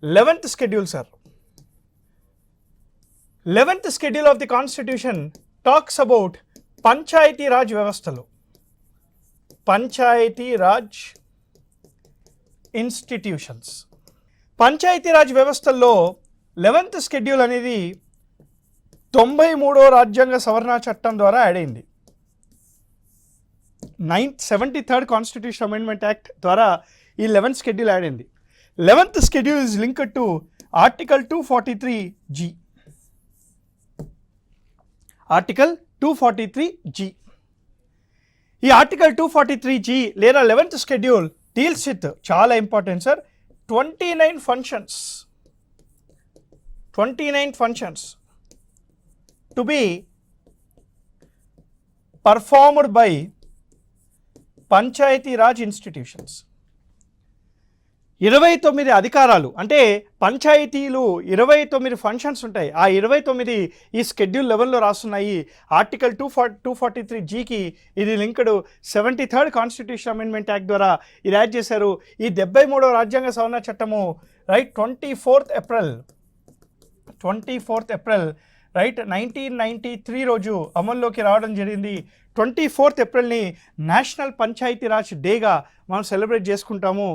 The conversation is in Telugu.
11th schedule, sir. 11th schedule of the constitution talks about panchayat Raj వ్యవస్థలు, పంచాయతీ రాజ్ ఇన్స్టిట్యూషన్స్. పంచాయతీ రాజ్ వ్యవస్థల్లో 11th షెడ్యూల్ అనేది 93వ రాజ్యాంగ సవరణ చట్టం ద్వారా యాడ్ అయింది. 73rd కాన్స్టిట్యూషన్ అమెండ్మెంట్ యాక్ట్ ద్వారా ఈ 11th షెడ్యూల్ యాడ్ అయింది. 11th schedule is linked to article 243G. Article 243G. ఈ ఆర్టికల్ 243G లేదా 11th షెడ్యూల్ డీల్స్ విత్, చాలా important sir, 29 functions. 29 functions to be performed by Panchayati Raj institutions. 29 అధికారాలు, అంటే పంచాయతీలు 29 ఫంక్షన్స్ ఉంటాయి. ఆ 29 ఈ షెడ్యూల్ 11లో రాస్తున్నాయి. ఆర్టికల్ 243Gకి ఇది linked 73rd constitution amendment act ద్వారా ఇది యాడ్ చేశారు. ఈ 73వ రాజ్యాంగ సవరణ చట్టము రైట్ 24th ఏప్రిల్ రైట్ 1993 రోజు అమల్లోకి రావడం జరిగింది. 24th ఏప్రిల్ని నేషనల్ పంచాయతీ రాజ్ డేగా మనం సెలబ్రేట్ చేసుకుంటాము.